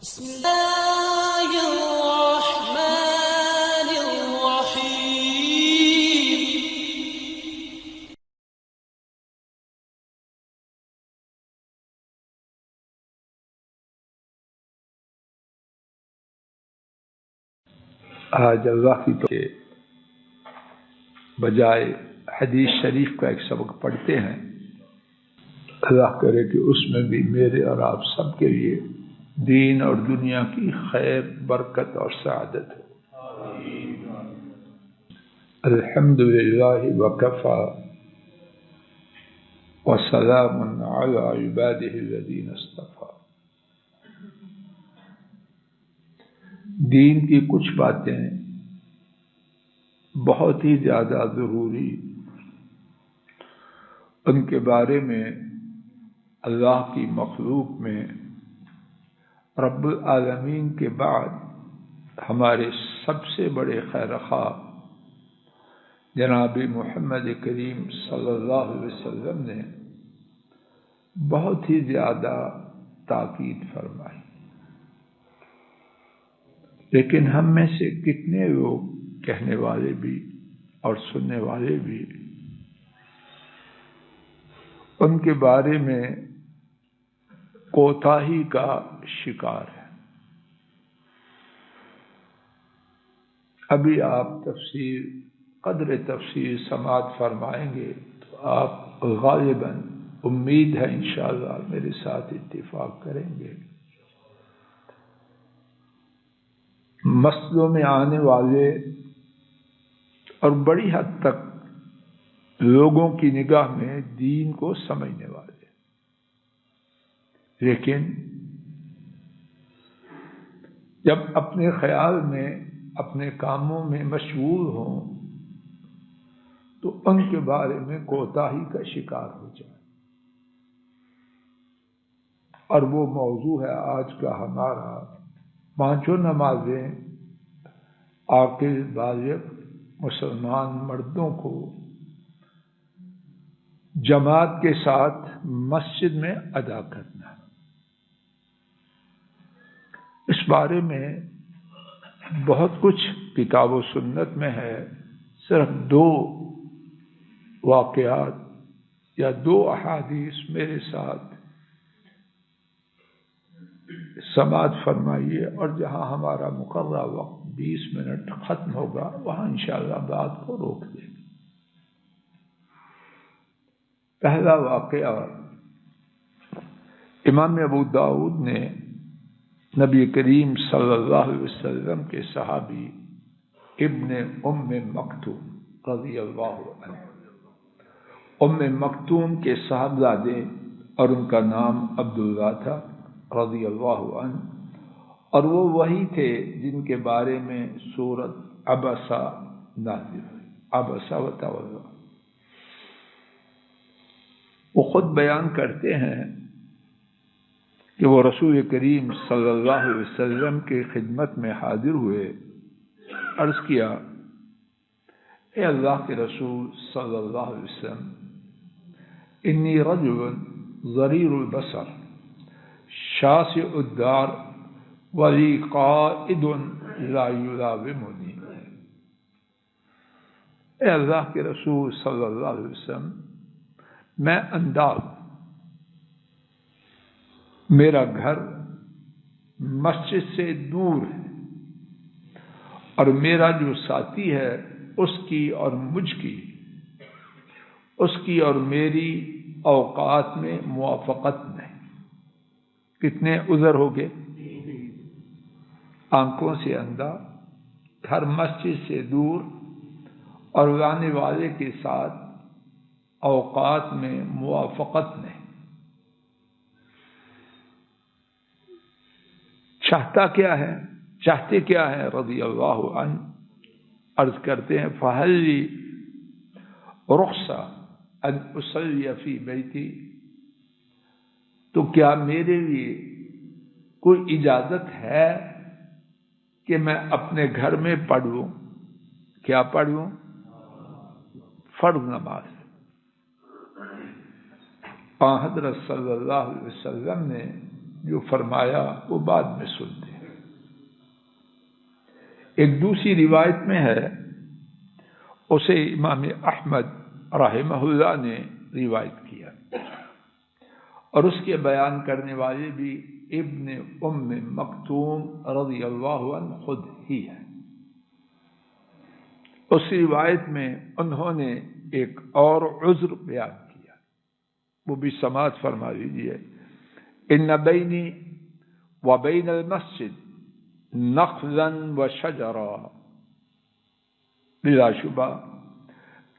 بسم الله الرحمن الرحيم. آج اللہ کی کے بجائے حدیث شریف کا ایک سبق پڑھتے ہیں. اللہ کرے کہ اس میں بھی میرے اور آپ سب کے لیے دین اور دنیا کی خیر، برکت اور سعادت ہو. الحمدللہ وکفی وسلام علی عبادہ الذین اصطفی. دین کی کچھ باتیں بہت ہی زیادہ ضروری، ان کے بارے میں اللہ کی مخلوق میں رب العالمین کے بعد ہمارے سب سے بڑے خیر خواہ جناب محمد کریم صلی اللہ علیہ وسلم نے بہت ہی زیادہ تاکید فرمائی. لیکن ہم میں سے کتنے لوگ کہنے والے بھی اور سننے والے بھی ان کے بارے میں کوتاہی کا شکار ہے. ابھی آپ قدر تفسیر سماعت فرمائیں گے تو آپ غالباً امید ہے انشاءاللہ میرے ساتھ اتفاق کریں گے. مسئلوں میں آنے والے اور بڑی حد تک لوگوں کی نگاہ میں دین کو سمجھنے والے، لیکن جب اپنے خیال میں اپنے کاموں میں مشغول ہوں تو ان کے بارے میں کوتاہی کا شکار ہو جائے. اور وہ موضوع ہے آج کا ہمارا، پانچوں نمازیں عاقل بالغ مسلمان مردوں کو جماعت کے ساتھ مسجد میں ادا کرنا. اس بارے میں بہت کچھ کتاب و سنت میں ہے. صرف 2 واقعات یا 2 احادیث میرے ساتھ سماعت فرمائیے، اور جہاں ہمارا مقررہ وقت 20 منٹ ختم ہوگا وہاں انشاءاللہ بات کو روک دیں گے. پہلا واقعہ، امام ابو داؤد نے نبی کریم صلی اللہ علیہ وسلم کے صحابی ابن ام مکتوم رضی اللہ عنہ، ام مکتوم کے صاحبزادے اور ان کا نام عبداللہ تھا رضی اللہ عنہ، اور وہ وہی تھے جن کے بارے میں سورۃ عبسہ نازل ہوئی، عبسہ وتولی. وہ خود بیان کرتے ہیں کہ وہ رسول کریم صلی اللہ علیہ وسلم کی خدمت میں حاضر ہوئے. عرض کیا، اے اللہ کے رسول صلی اللہ علیہ وسلم، انی رجل ضریر البصر شاسع الدار ولی قائد لا یلاومنی. اے اللہ کے رسول صلی اللہ علیہ وسلم، میں اندھا ہوں، میرا گھر مسجد سے دور ہے، اور میرا جو ساتھی ہے اس کی اور میری اوقات میں موافقت نہیں. کتنے عذر ہو گئے؟ آنکھوں سے اندھا، گھر مسجد سے دور، اور لانے والے کے ساتھ اوقات میں موافقت نہیں. چاہتے کیا ہے رضی اللہ عنہ؟ عرض کرتے ہیں، فہل لی رخصہ ان اصلی فی بیتی، تو کیا میرے لیے کوئی اجازت ہے کہ میں اپنے گھر میں پڑھوں؟ کیا پڑھوں؟ فرض نماز. حضرت صلی اللہ علیہ وسلم نے جو فرمایا وہ بعد میں سنتے ہیں۔ ایک دوسری روایت میں ہے، اسے امام احمد رحمہ اللہ نے روایت کیا، اور اس کے بیان کرنے والے بھی ابن ام مکتوم رضی اللہ عنہ خود ہی ہے۔ اس روایت میں انہوں نے ایک اور عذر بیان کیا، وہ بھی سماعت فرما لیجیے۔ ان بینی و بین المسجد نخلا و شجرا، بلا شبہ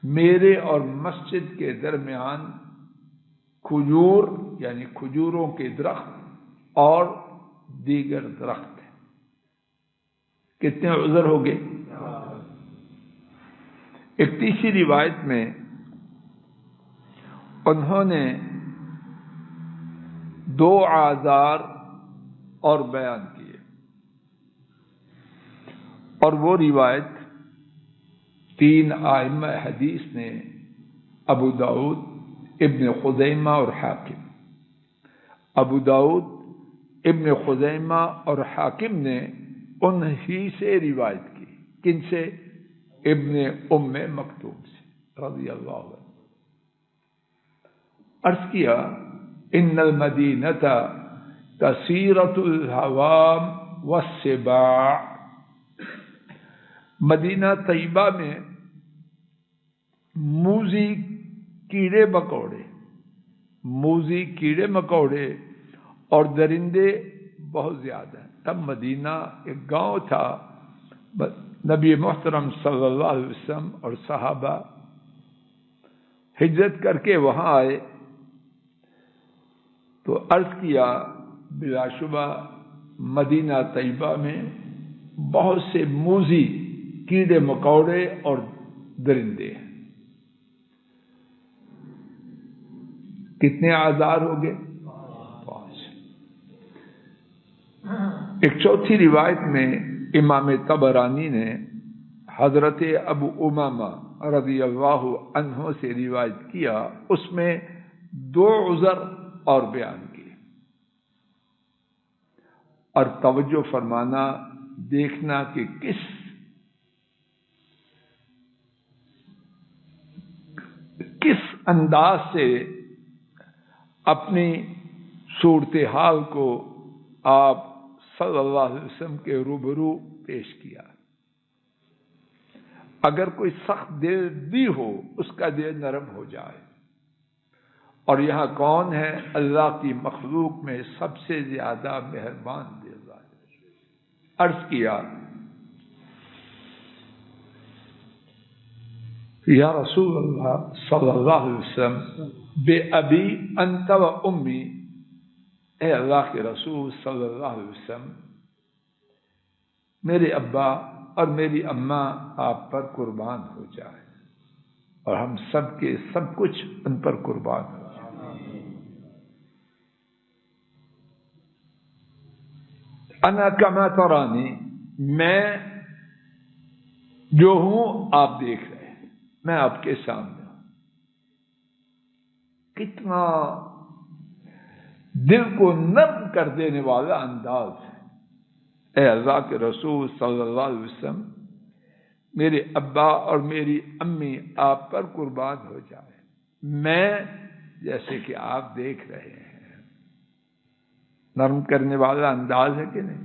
میرے اور مسجد کے درمیان کھجور یعنی کھجوروں کے درخت اور دیگر درخت ہیں۔ کتنے عذر ہو گئے؟ ایک تیسری روایت میں انہوں نے 2 اعذار اور بیان کیے، اور وہ روایت 3 ائمہ حدیث نے، ابو داؤد، ابن خزیمہ اور حاکم۔ ابو داؤد، ابن خزیمہ اور حاکم نے انہی سے روایت کی۔ کن سے؟ ابن ام مکتوم سے رضی اللہ عنہ۔ عرض کیا ان المدینۃ کثیرۃ الحوام والسباع، مدینہ طیبہ میں موذی کیڑے مکوڑے اور درندے بہت زیادہ ہیں۔ تب مدینہ ایک گاؤں تھا، نبی محترم صلی اللہ علیہ وسلم اور صحابہ ہجرت کر کے وہاں آئے تو عرض کیا بلا شبہ مدینہ طیبہ میں بہت سے موذی کیڑے مکوڑے اور درندے ہیں۔ کتنے اعذار ہو گئے؟ 5۔ ایک چوتھی روایت میں امام طبرانی نے حضرت ابو امامہ رضی اللہ عنہ سے روایت کیا، اس میں 2 عذر اور بیان کیے۔ اور توجہ فرمانا، دیکھنا کہ کس انداز سے اپنی صورتحال کو آپ صلی اللہ علیہ وسلم کے روبرو پیش کیا۔ اگر کوئی سخت دل بھی ہو اس کا دل نرم ہو جائے، اور یہاں کون ہے؟ اللہ کی مخلوق میں سب سے زیادہ مہربان دل والے۔ عرض کیا یا رسول اللہ صلی اللہ علیہ وسلم بے ابی انت و امی، اے اللہ کے رسول صلی اللہ علیہ وسلم، میرے ابا اور میری اماں آپ پر قربان ہو جائے، اور ہم سب کے سب کچھ ان پر قربان ہو جائے۔ انا کما ترانی، میں جو ہوں آپ دیکھ رہے ہیں، میں آپ کے سامنے ہوں۔ کتنا دل کو نرم کر دینے والا انداز ہے۔ اے اللہ کے رسول صلی اللہ علیہ وسلم، میرے ابا اور میری امی آپ پر قربان ہو جائے، میں جیسے کہ آپ دیکھ رہے ہیں۔ نرم کرنے والا انداز ہے کہ نہیں؟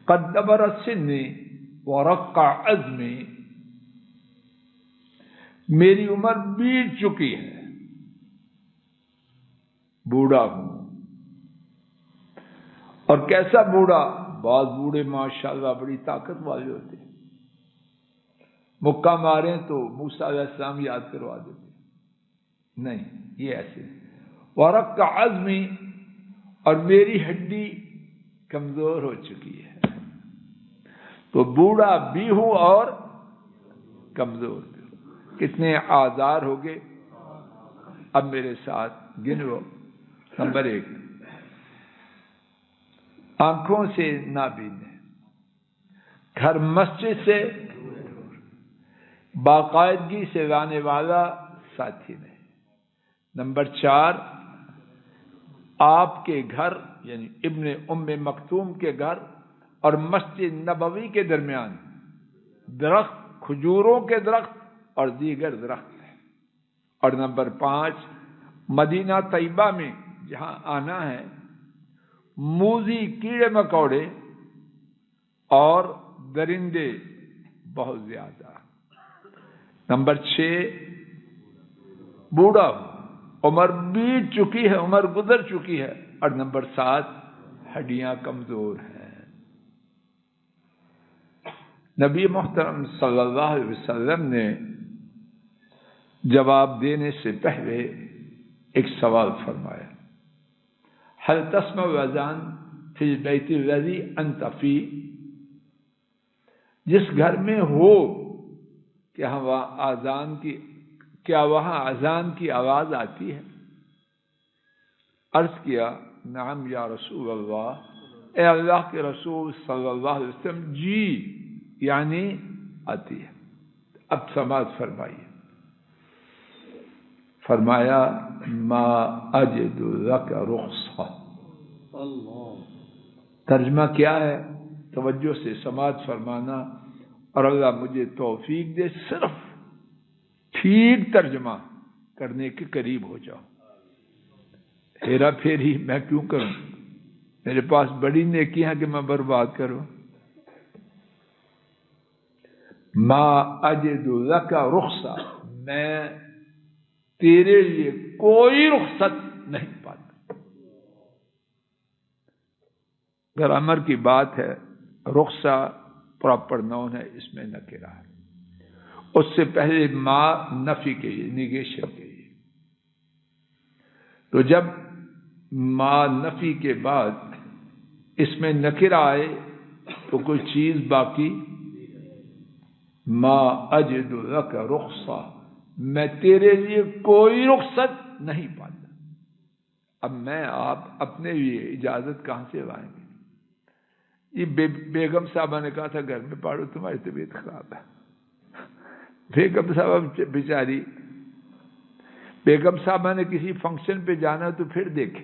قد دبر سنی ورقع عزمی، میری عمر بیت چکی ہے، بوڑھا ہوں۔ اور کیسا بوڑھا؟ بعض بوڑھے ماشاءاللہ بڑی طاقت والے ہوتے ہیں، مکہ ماریں تو موسیٰ علیہ السلام یاد کروا دیتے، نہیں یہ ایسے۔ ورقع عزمی، اور میری ہڈی کمزور ہو چکی ہے، تو بوڑھا بھی ہوں اور کمزور بھی ہوں۔ کتنے آزار ہو گئے؟ اب میرے ساتھ گنو۔ نمبر 1، آنکھوں سے نابین، گھر مسجد سے باقاعدگی سے لانے والا ساتھی نہیں۔ نمبر 4، آپ کے گھر یعنی ابن ام مکتوم کے گھر اور مسجد نبوی کے درمیان درخت، کھجوروں کے درخت اور دیگر درخت ہے۔ اور نمبر 5، مدینہ طیبہ میں جہاں آنا ہے موذی کیڑے مکوڑے اور درندے بہت زیادہ۔ نمبر 6، بوڑھا عمر بیت چکی ہے، عمر گزر چکی ہے۔ اور نمبر 7، ہڈیاں کمزور ہیں۔ نبی محترم صلی اللہ علیہ وسلم نے جواب دینے سے پہلے ایک سوال فرمایا، هل تسمع الاذان فی البیت الذی انت فیہ؟ جس گھر میں ہو کیا وہاں اذان کی آواز آتی ہے؟ عرض کیا، نعم یا رسول اللہ، اے اللہ کے رسول صلی اللہ علیہ وسلم، جی یعنی آتی ہے۔ اب سماعت فرمائیے۔ فرمایا، ما اجد لک رخصہ۔ ترجمہ کیا ہے؟ توجہ سے سماعت فرمانا، اور اللہ مجھے توفیق دے صرف ٹھیک ترجمہ کرنے کے قریب ہو جاؤ۔ ہیرا پھیری میں کیوں کروں؟ میرے پاس بڑی نیکیاں کہ میں برباد کروں۔ ما اجد لک رخصہ، میں تیرے لیے کوئی رخصت نہیں پاتا۔ گرامر کی بات ہے، رخصہ پراپر نون ہے، اس میں نکرہ ہے۔ اس سے پہلے ما نفی کے لیے، نیگیشن کے لیے۔ تو جب ما نفی کے بعد اس میں نکرہ آئے تو کوئی چیز باقی، ما اجد لک رخصہ، میں تیرے لیے کوئی رخصت نہیں پاتا۔ اب میں آپ اپنے لیے اجازت کہاں سے لائیں گے؟ یہ بیگم صاحبہ نے کہا تھا گھر میں پڑھو، تمہاری طبیعت خراب ہے۔ بیگم صاحبہ بیچاری، بیگم صاحبہ نے کسی فنکشن پہ جانا تو پھر دیکھے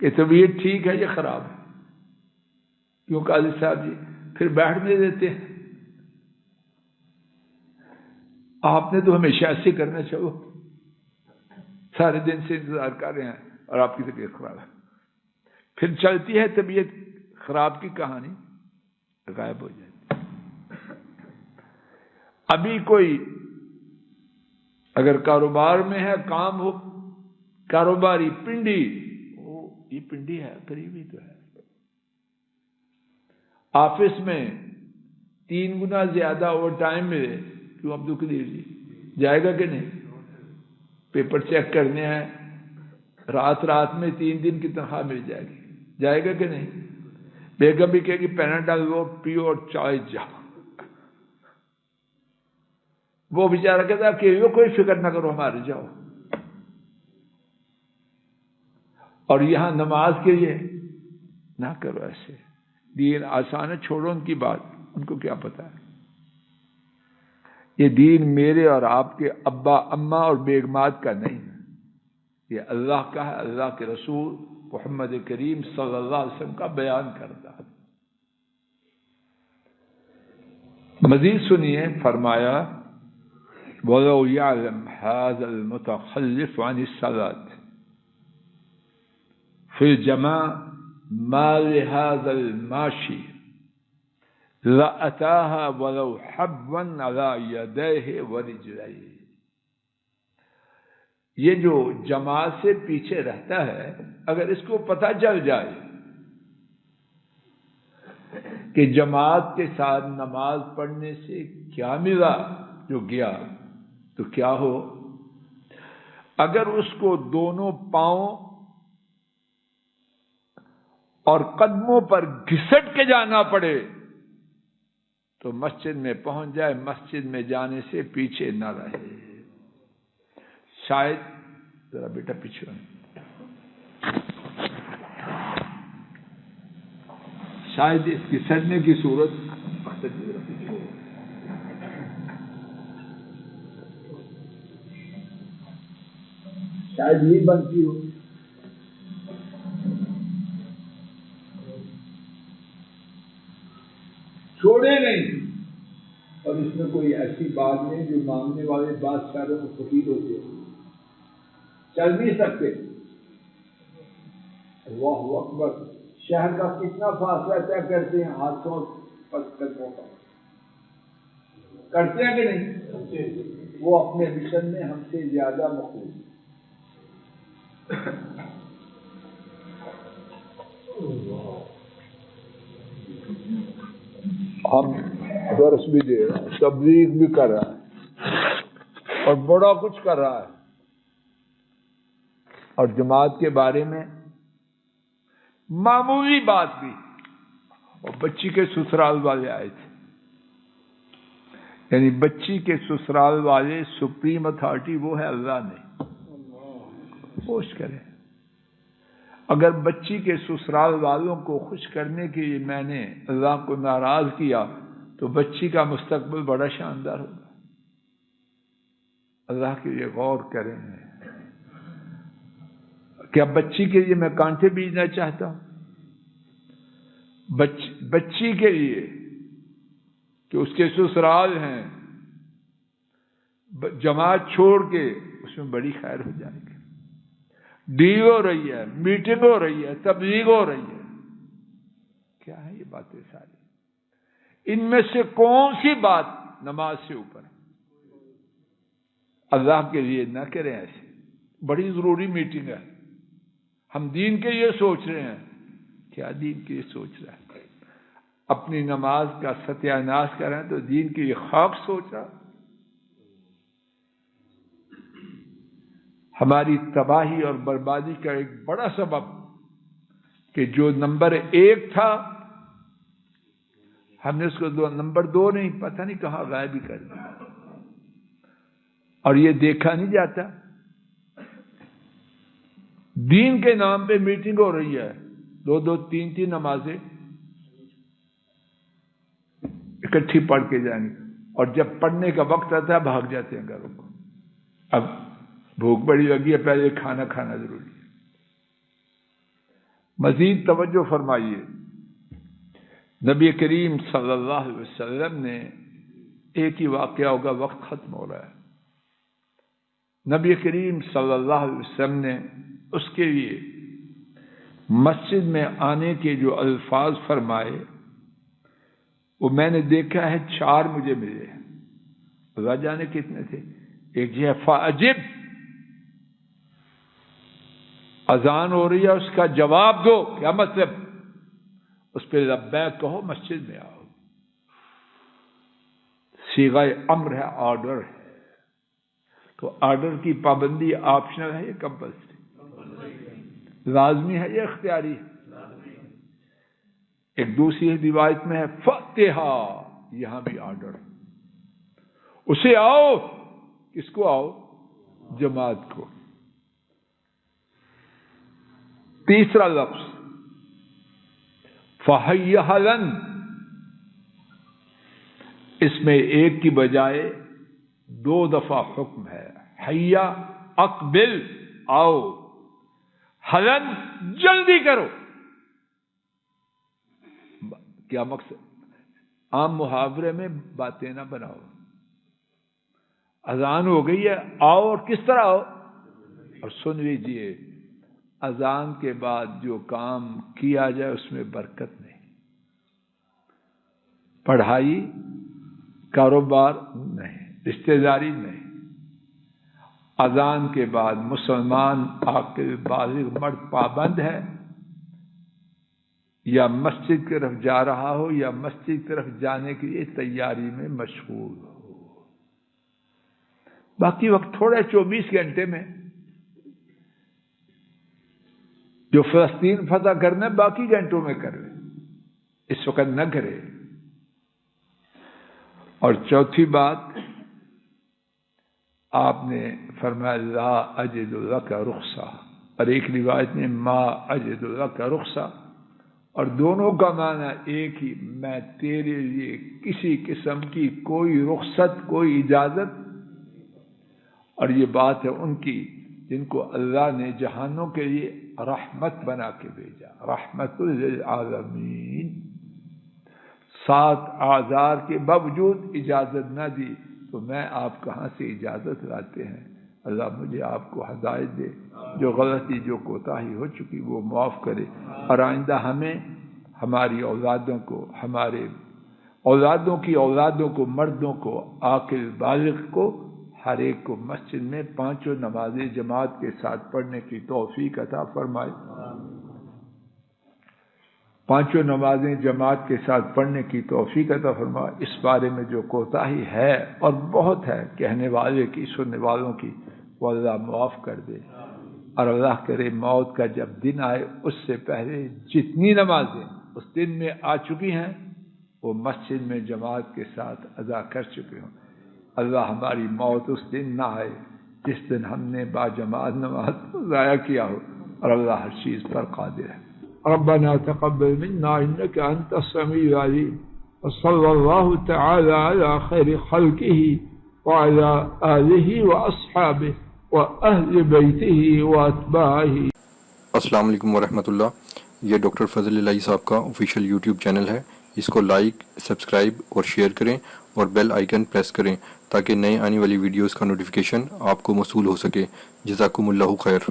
کہ طبیعت ٹھیک ہے یا خراب ہے، کیوں قاضی صاحب جی پھر بیٹھنے دیتے ہیں؟ آپ نے تو ہمیشہ ایسے کرنا چاہو، سارے دن سے انتظار کر رہے ہیں اور آپ کی طبیعت خراب ہے، پھر چلتی ہے طبیعت خراب کی کہانی، غائب ہو جاتی۔ ابھی کوئی اگر کاروبار میں ہے، کام ہو، کاروباری پنڈی، یہ پنڈی ہے، قریبی تو ہے، آفس میں 3 گنا زیادہ اوور ٹائم ملے، کیوں عبد القدیر جی جائے گا کہ نہیں؟ پیپر چیک کرنے ہیں، رات میں 3 دن کی تنخواہ مل جائے گی، جائے گا کہ نہیں؟ بیگم بھی کہے گی پیناڈول لو، پیو اور چائے جاؤ۔ وہ بیچارہ کہتا کہ کوئی فکر نہ کرو ہمارے، جاؤ۔ اور یہاں نماز کے لیے نہ کرو ایسے، دین آسان ہے، چھوڑو ان کی بات، ان کو کیا پتا ہے۔ یہ دین میرے اور آپ کے ابا اماں اور بیگمات کا نہیں ہے، یہ اللہ کا ہے، اللہ کے رسول محمد کریم صلی اللہ علیہ وسلم کا بیان کرتا ہے۔ مزید سنیے، فرمایا وَلَوْ يَعْلَمْ هَذَا الْمُتَخَلِّفُ عَنِ الصَّلَاةِ فِي الْجَمَاعِ مَا لِهَذَا الْمَاشِي لَأَتَاهَا وَلَوْ حَبًّا عَلَى يَدَيْهِ وَرِجْلَيْهِ۔ یہ جو جماعت سے پیچھے رہتا ہے، اگر اس کو پتہ چل جائے کہ جماعت کے ساتھ نماز پڑھنے سے کیا ملا جو گیا، تو کیا ہو؟ اگر اس کو دونوں پاؤں اور قدموں پر گھسٹ کے جانا پڑے تو مسجد میں پہنچ جائے، مسجد میں جانے سے پیچھے نہ رہے۔ شاید ذرا بیٹا پیچھے، شاید اس کی سڑنے کی صورت شاید یہ بنتی ہو، چھوڑے نہیں، اور اس میں کوئی ایسی بات نہیں جو مانگنے والے بادشاہوں کو فقیر ہوتے ہیں، چل نہیں سکتے۔ اللہ اکبر، شہر کا کتنا فاصلہ طے کرتے ہیں ہاتھوں پر قدموں کا، کرتے ہیں کہ نہیں؟ وہ اپنے مشن میں ہم سے زیادہ مخلص۔ ہم درس بھی دے رہے ہیں، تبلیغ بھی کر رہا ہے اور بڑا کچھ کر رہا ہے، اور جماعت کے بارے میں معمولی بات بھی، اور بچی کے سسرال والے آئے تھے، یعنی بچی کے سسرال والے سپریم اتھارٹی وہ ہے اللہ نے، خوش کرے۔ اگر بچی کے سسرال والوں کو خوش کرنے کے لیے میں نے اللہ کو ناراض کیا تو بچی کا مستقبل بڑا شاندار ہوگا۔ اللہ کے لیے غور کریں، کیا بچی کے لیے میں کانٹے بیجنا چاہتا ہوں؟ بچی کے لیے کہ اس کے سسرال ہیں، جماعت چھوڑ کے اس میں بڑی خیر ہو جائے گی، ڈیل ہو رہی ہے، میٹنگ ہو رہی ہے، تبلیغ ہو رہی ہے، کیا ہے یہ باتیں ساری؟ ان میں سے کون سی بات نماز سے اوپر ہے؟ اللہ کے لیے نہ کریں ایسے، بڑی ضروری میٹنگ ہے، ہم دین کے لیے سوچ رہے ہیں، کیا دین کے لیے سوچ رہا ہے؟ اپنی نماز کا ستیہ ناش کریں تو دین کے لیے خاک سوچ رہا۔ ہماری تباہی اور بربادی کا ایک بڑا سبب کہ جو نمبر 1 تھا ہم نے اس کو نمبر 2 نہیں، پتہ نہیں کہاں غائب ہی کر دیا، اور یہ دیکھا نہیں جاتا۔ دین کے نام پہ میٹنگ ہو رہی ہے، 2 3 نمازیں اکٹھی پڑھ کے جائیں گے، اور جب پڑھنے کا وقت آتا ہے بھاگ جاتے ہیں گھروں کو، اب بھوک بڑی لگی ہے، پہلے کھانا کھانا ضروری ہے۔ مزید توجہ فرمائیے، نبی کریم صلی اللہ علیہ وسلم نے ایک ہی واقعہ ہوگا، وقت ختم ہو رہا ہے، نبی کریم صلی اللہ علیہ وسلم نے اس کے لیے مسجد میں آنے کے جو الفاظ فرمائے وہ میں نے دیکھا ہے 4 مجھے ملے ہیں، اللہ جانے کتنے تھے۔ ایک یہ فاجب، اذان ہو رہی ہے اس کا جواب دو، کیا مطلب؟ اس پہ لبیک کہو، مسجد میں آؤ، صیغہ امر ہے، آرڈر ہے، تو آرڈر کی پابندی آپشنل ہے یا کمپلسری؟ لازمی ہے یا اختیاری ہے؟ ایک دوسری روایت میں ہے فاتحہ، یہاں بھی آرڈر ہے، اسے آؤ، کس کو آؤ؟ جماعت کو۔ تیسرا لفظ فحیّ لن، اس میں ایک کی بجائے 2 دفعہ حکم ہے، حیّ اقبل، آؤ، حلن جلدی کرو۔ کیا مقصد؟ عام محاورے میں باتیں نہ بناؤ، اذان ہو گئی ہے، آؤ، اور کس طرح آؤ؟ اور سن لیجئے، اذان کے بعد جو کام کیا جائے اس میں برکت نہیں، پڑھائی، کاروبار نہیں، رشتہ داری نہیں۔ اذان کے بعد مسلمان عاقل بالغ مرد پابند ہے، یا مسجد کی طرف جا رہا ہو یا مسجد کی طرف جانے کے لیے تیاری میں مشغول ہو، باقی وقت تھوڑا 24 گھنٹے میں جو فلسطین فتح کرنا ہے باقی گھنٹوں میں کرے، اس وقت نہ کرے۔ اور چوتھی بات، آپ نے فرمایا لا اجد لک رخصہ، اور ایک روایت میں ما اجد لک رخصہ، اور دونوں کا معنی ایک ہی، میں تیرے لیے کسی قسم کی کوئی رخصت، کوئی اجازت۔ اور یہ بات ہے ان کی جن کو اللہ نے جہانوں کے لیے رحمت بنا کے بھیجا، رحمت للعالمین، 7 آزار کے باوجود اجازت نہ دی تو میں آپ کہاں سے اجازت لاتے ہیں؟ اللہ مجھے آپ کو ہدایت دے، جو غلطی جو کوتاہی ہو چکی وہ معاف کرے، اور آئندہ ہمیں، ہماری اولادوں کو، ہمارے اولادوں کی اولادوں کو، مردوں کو، عاقل بالغ کو، ہر ایک کو مسجد میں 5 نمازیں جماعت کے ساتھ پڑھنے کی توفیق عطا فرمائے۔ 5 نمازیں جماعت کے ساتھ پڑھنے کی توفیق عطا فرمائے۔ اس بارے میں جو کوتاہی ہے اور بہت ہے کہنے والے کی، سننے والوں کی، وہ اللہ معاف کر دے، اور اللہ کرے موت کا جب دن آئے اس سے پہلے جتنی نمازیں اس دن میں آ چکی ہیں وہ مسجد میں جماعت کے ساتھ ادا کر چکے ہوں۔ اللہ ہماری موت اس دن نہ آئے جس دن ہم نے باجماعت نماز ضائع کیا ہو، اور اللہ ہر چیز پر قادر ہے۔ ربنا تقبل منا انك انت السميع العليم، وصلى الله تعالى على خير خلقه وعلى آله واصحابه واهل بيته واتباعه۔ السلام علیکم ورحمۃ اللہ۔ یہ ڈاکٹر فضل الہی صاحب کا آفیشیل یوٹیوب چینل ہے، اس کو لائک، سبسکرائب اور شیئر کریں اور بیل آئیکن پریس کریں تاکہ نئے آنے والی ویڈیوز کا نوٹیفیکیشن آپ کو موصول ہو سکے۔ جزاکم اللہ خیر۔